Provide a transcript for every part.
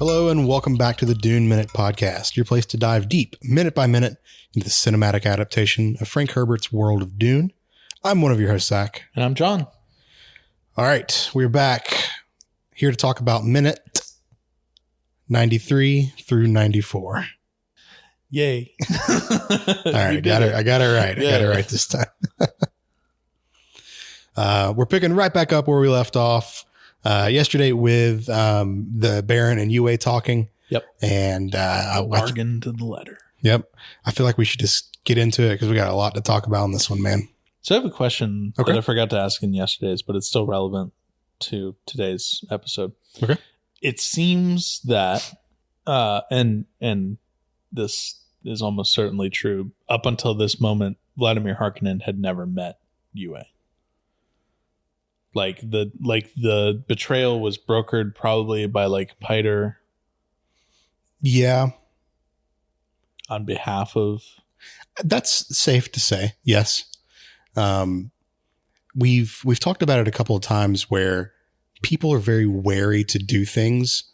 Hello and welcome back to the Dune Minute Podcast, your place to dive deep, minute by minute, into the cinematic adaptation of Frank Herbert's world of Dune. I'm one of your hosts, Zach. And I'm John. All right, we're back here to talk about minute 93 through 94. Yay. All right, I got it right. I got it right this time. We're picking right back up where we left off yesterday with the Baron and Yue talking. Yep. And bargain to the letter. Yep. I feel like we should just get into it because we got a lot to talk about on this one, man. So I have a question that I forgot to ask in yesterday's, but it's still relevant to today's episode. Okay. It seems that, and this is almost certainly true, up until this moment, Vladimir Harkonnen had never met Yue. Like the betrayal was brokered probably by like Piter. Yeah. On behalf of. That's safe to say. Yes. We've talked about it a couple of times where people are very wary to do things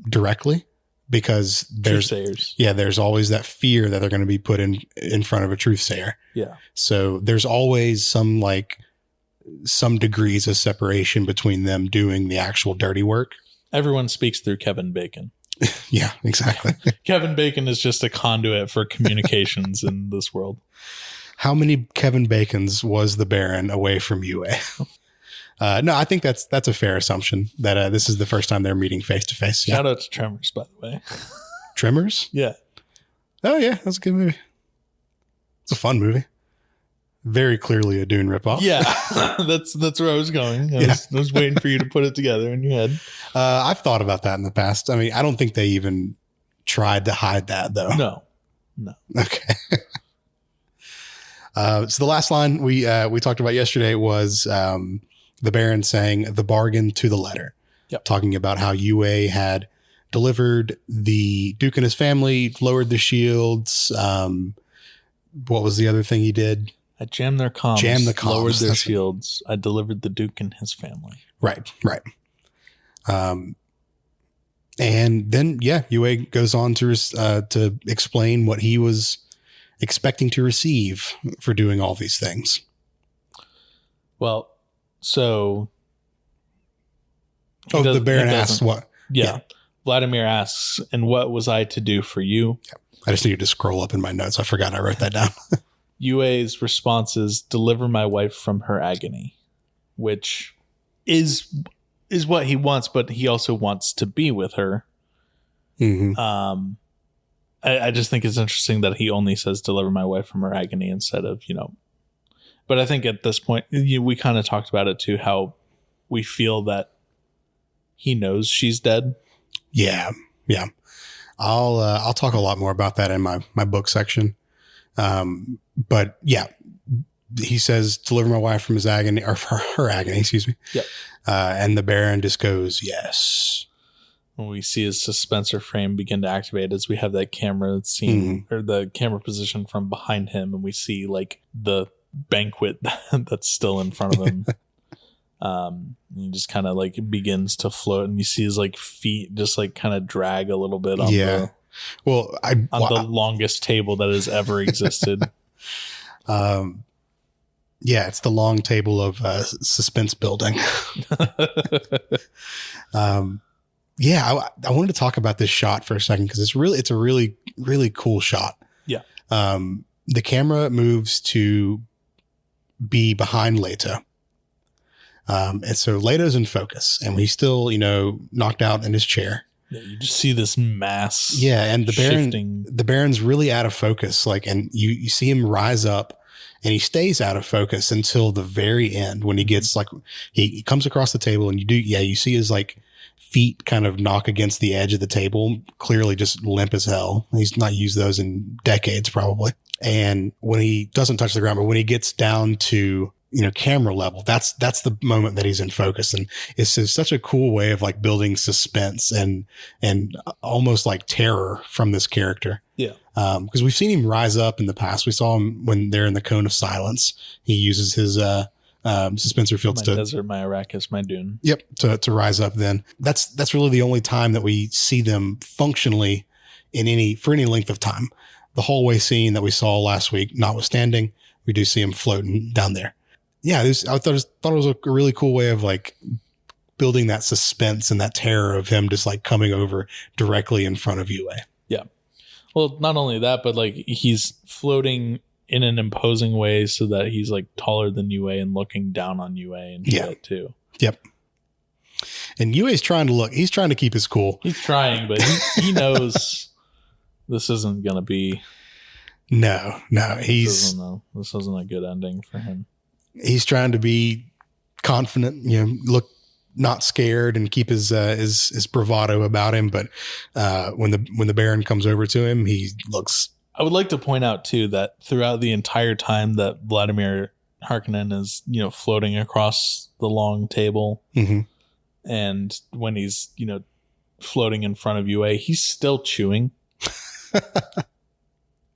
directly because there's always that fear that they're going to be put in front of a truthsayer. Yeah. So there's always some degrees of separation between them doing the actual dirty work. Everyone speaks through Kevin Bacon. Yeah, exactly. Kevin Bacon is just a conduit for communications in this world. How many Kevin Bacons was the Baron away from Yue? No, I think that's a fair assumption that this is the first time they're meeting face to face. Shout out to Tremors, by the way. Tremors? Yeah. Oh yeah, that's a good movie. It's a fun movie. Very clearly a Dune ripoff. Yeah, that's where I was going. I was waiting for you to put it together in your head. I've thought about that in the past. I mean, I don't think they even tried to hide that, though. No. Okay. So the last line we talked about yesterday was the Baron saying the bargain to the letter. Yep. Talking about how Yue had delivered the Duke and his family, lowered the shields. What was the other thing he did? I jammed their comms, lowered their shields. I delivered the Duke and his family. Right. And then, Yue goes on to explain what he was expecting to receive for doing all these things. Well, so... the Baron asks what? Yeah. Vladimir asks, and what was I to do for you? Yeah. I just needed to scroll up in my notes. I forgot I wrote that down. Yue's response is, deliver my wife from her agony, which is what he wants, but he also wants to be with her. Mm-hmm. I just think it's interesting that he only says deliver my wife from her agony instead of, but I think at this point, we kind of talked about it too, how we feel that he knows she's dead. Yeah. I'll talk a lot more about that in my book section. But yeah, he says, deliver my wife from his agony, or her agony, excuse me. Yep. And the Baron just goes, yes. When we see his suspensor frame begin to activate as we have that camera scene or the camera position from behind him, and we see like the banquet that's still in front of him. He just kind of like begins to float, and you see his like feet just like kind of drag a little bit on the longest table that has ever existed. It's the long table of suspense building. I wanted to talk about this shot for a second because it's a really, really cool shot. Yeah. The camera moves to be behind Leto. And so Leto's in focus, and he's still, knocked out in his chair. Yeah, you just see this mass. Yeah, and the Baron's really out of focus. And you see him rise up, and he stays out of focus until the very end when he gets he comes across the table, and you see his feet kind of knock against the edge of the table, clearly just limp as hell. He's not used those in decades probably. And when he doesn't touch the ground, but when he gets down to camera level, that's the moment that he's in focus. And it's such a cool way of building suspense and almost terror from this character. Yeah. Because we've seen him rise up in the past. We saw him when they're in the Cone of Silence. He uses his suspensor fields My desert, my Arrakis, my Dune. Yep, to rise up. Then that's really the only time that we see them functionally for any length of time. The hallway scene that we saw last week, notwithstanding, we do see him floating down there. Yeah, I thought it was a really cool way of like building that suspense and that terror of him just like coming over directly in front of Yue. Yeah. Well, not only that, but like he's floating in an imposing way so that he's like taller than Yue and looking down on Yue and shit too. Yep. And Yue's he's trying to keep his cool. He's trying, but he knows this isn't going to be. No, this isn't a good ending for him. He's trying to be confident, look not scared and keep his bravado about him. But when the Baron comes over to him, he looks. I would like to point out too that throughout the entire time that Vladimir Harkonnen is, floating across the long table, mm-hmm. and when he's, floating in front of Yue, he's still chewing.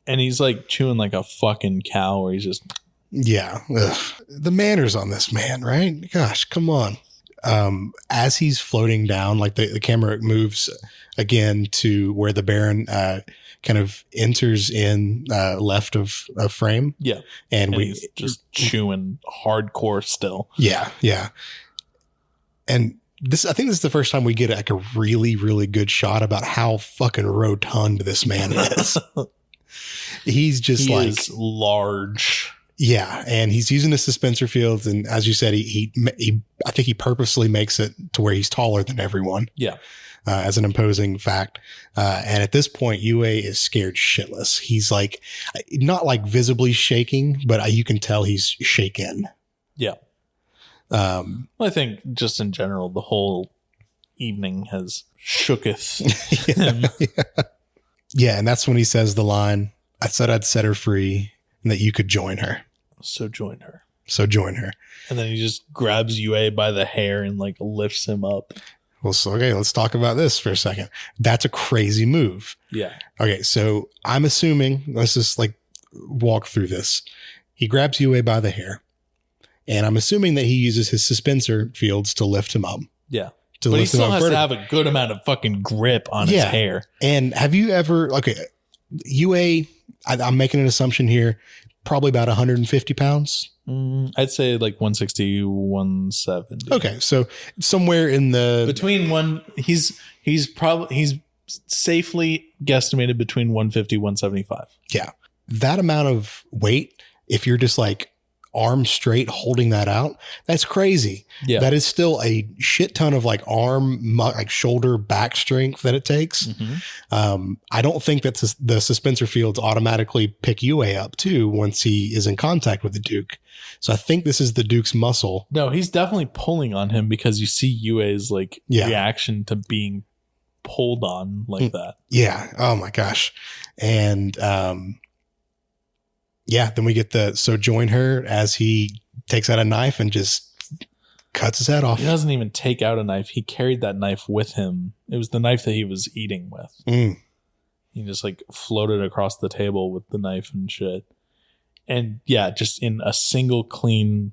And he's like chewing like a fucking cow, where he's just. Yeah. Ugh. The manners on this man, right? Gosh, come on. As he's floating down, like the camera moves again to where the Baron kind of enters in left of frame. Yeah. And he's just chewing hardcore still. Yeah. Yeah. And I think this is the first time we get like a really, really good shot about how fucking rotund this man is. He's just he is large. Yeah, and he's using the suspensor fields, and as you said, I think he purposely makes it to where he's taller than everyone. Yeah, as an imposing fact. And at this point, Yue is scared shitless. He's like, not like visibly shaking, but you can tell he's shaken. Yeah. Well, I think just in general, the whole evening has shooketh him. Yeah, and that's when he says the line, "I said I'd set her free and that you could join her. So join her." And then he just grabs Yue by the hair and like lifts him up. Well, so, okay, let's talk about this for a second. That's a crazy move. Yeah. Okay, so I'm assuming, let's just like walk through this. He grabs Yue by the hair, and I'm assuming that he uses his suspensor fields to lift him up. Yeah. But he still has to have a good amount of fucking grip on his hair. And have you ever, Yue, I'm making an assumption here, probably about 150 pounds. I'd say like 160, 170. Okay. So somewhere in the he's safely guesstimated between 150, 175. Yeah. That amount of weight, if you're just like arm straight holding that out, that's crazy. Yeah. That is still a shit ton of like arm, like shoulder, back strength that it takes. Mm-hmm. I don't think that the suspensor fields automatically pick Yue up too once he is in contact with the Duke. So I think this is the Duke's muscle. No, he's definitely pulling on him because you see Yue's like reaction to being pulled on like that. Yeah. Oh my gosh. And, then we get so join her as he takes out a knife and just cuts his head off. He doesn't even take out a knife. He carried that knife with him. It was the knife that he was eating with. He just like floated across the table with the knife and shit. And yeah, just in a single clean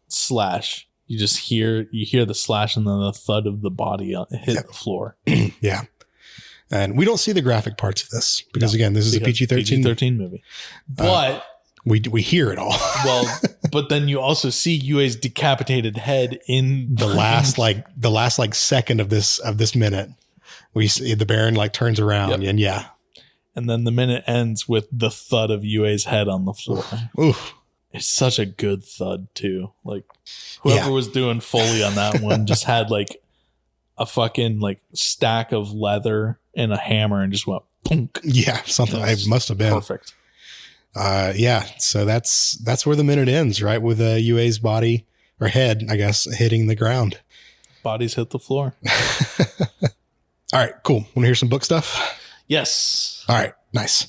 slash, you hear the slash and then the thud of the body hit the floor. Yeah. And we don't see the graphic parts of this because again, this is a PG-13 movie. But we hear it all. Well, but then you also see Yue's decapitated head in the last second of this minute. We see the Baron like turns around and and then the minute ends with the thud of Yue's head on the floor. Oof. It's such a good thud too. Like whoever was doing Foley on that one just had like a fucking like stack of leather and a hammer and just went punk. Yeah, something. It must have been perfect. So that's where the minute ends, right? With Yue's body or head, I guess, hitting the ground. Bodies hit the floor. All right, cool. Want to hear some book stuff? Yes. All right, nice.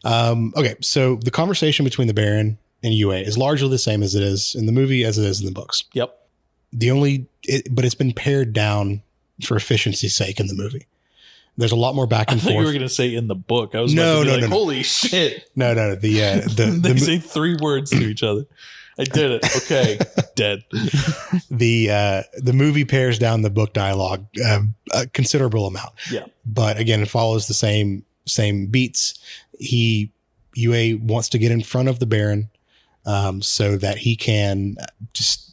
Okay, so the conversation between the Baron and Yue is largely the same as it is in the movie as it is in the books. Yep. But it's been pared down for efficiency's sake in the movie. There's a lot more back and forth. You were going to say in the book. I was no. holy shit. No. They say 3 words to each other. I did it. Okay. Dead. The movie pares down the book dialogue a considerable amount. Yeah. But again, it follows the same beats. Yue wants to get in front of the Baron so that he can just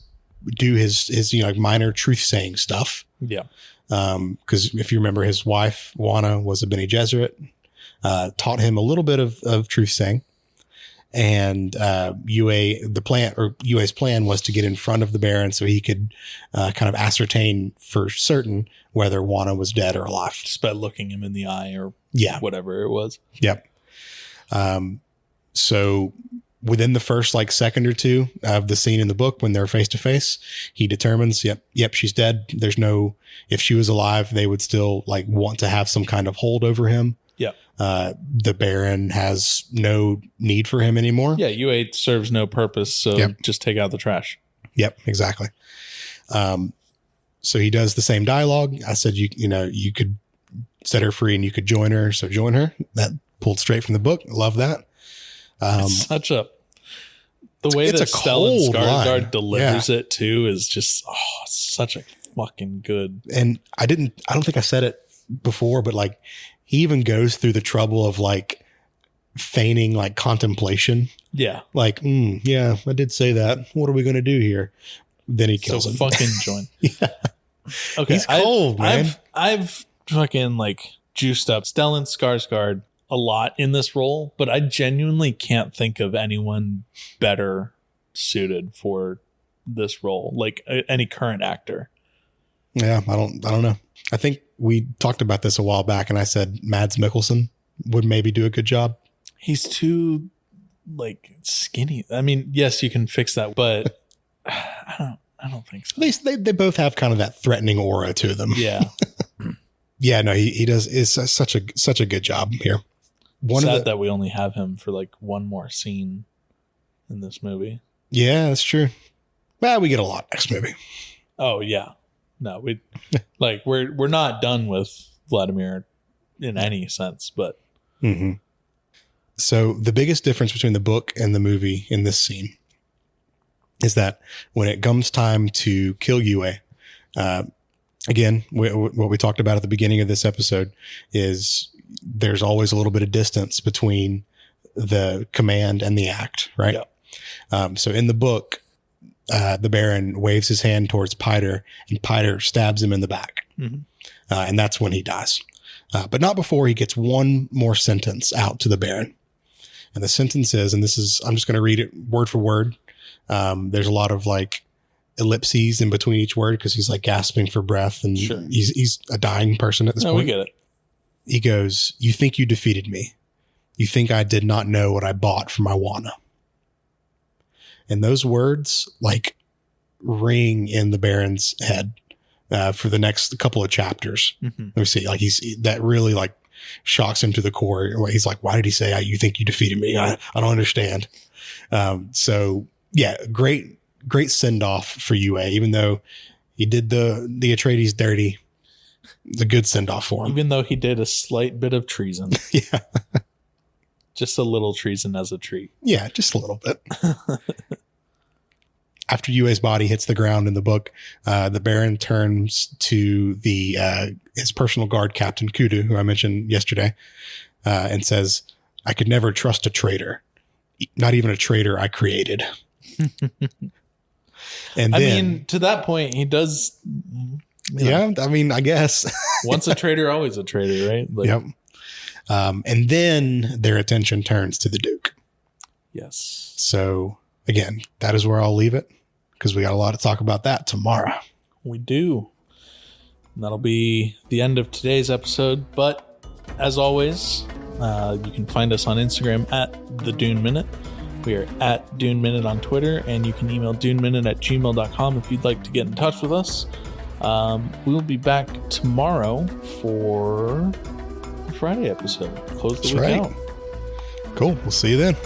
do his minor truth saying stuff. Yeah. Because if you remember, his wife Juana was a Bene Gesserit, taught him a little bit of truth saying, and Yue's plan was to get in front of the Baron so he could kind of ascertain for certain whether Juana was dead or alive, just by looking him in the eye or whatever it was. Yep. So within the first second or two of the scene in the book, when they're face to face, he determines, yep, she's dead. If she was alive, they would still want to have some kind of hold over him. Yeah. The Baron has no need for him anymore. Yeah. Yue serves no purpose. So just take out the trash. Yep, exactly. So he does the same dialogue. I said, you could set her free and you could join her. So join her. That pulled straight from the book. Love that. It's the way that Stellan Skarsgård delivers it too is just such a fucking good. And I don't think I said it before, but he even goes through the trouble of feigning contemplation. Yeah. Yeah, I did say that. What are we going to do here? Then he kills him. Fucking join. Yeah. Okay. He's cold, man. I've fucking juiced up Stellan Skarsgård a lot in this role, but I genuinely can't think of anyone better suited for this role, any current actor. Yeah, I don't know. I think we talked about this a while back, and I said Mads Mikkelsen would maybe do a good job. He's too skinny. I mean, yes, you can fix that, but I don't think so. They both have kind of that threatening aura to them. Yeah. Yeah, no, he does. It's such a good job here. Sad that we only have him for one more scene in this movie. Yeah, that's true. Well, we get a lot next movie. Oh yeah, no, we're not done with Vladimir in any sense, but. Mm-hmm. So the biggest difference between the book and the movie in this scene is that when it comes time to kill Yue, again, what we talked about at the beginning of this episode is there's always a little bit of distance between the command and the act, right? Yeah. So in the book, the Baron waves his hand towards Piter, and Piter stabs him in the back. Mm-hmm. And that's when he dies. But not before he gets one more sentence out to the Baron. And the sentence is, and I'm just going to read it word for word. There's a lot of ellipses in between each word because he's gasping for breath, and sure. He's a dying person at this point. We get it. He goes, "You think you defeated me. You think I did not know what I bought for my Juana." And those words ring in the Baron's head for the next couple of chapters. Mm-hmm. Let me see. That really shocks him to the core. He's like, "Why did he say you think you defeated me? I don't understand." So yeah, great send off for Yue, even though he did the Atreides dirty. The good send off for him, even though he did a slight bit of treason. Yeah, just a little treason as a treat. Yeah, just a little bit. After Yue's body hits the ground in the book, the Baron turns to his personal guard captain Kudu, who I mentioned yesterday, and says, "I could never trust a traitor, not even a traitor I created." And then, to that point, he does. Yeah, I guess. Once a traitor, always a traitor, right? Yep. And then their attention turns to the Duke. Yes. So again, that is where I'll leave it, because we got a lot to talk about that tomorrow. We do. And that'll be the end of today's episode. But as always, you can find us on Instagram at the Dune Minute. We are at Dune Minute on Twitter, and you can email duneminute@gmail.com if you'd like to get in touch with us. We'll be back tomorrow for the Friday episode. Close the week out. Cool. We'll see you then.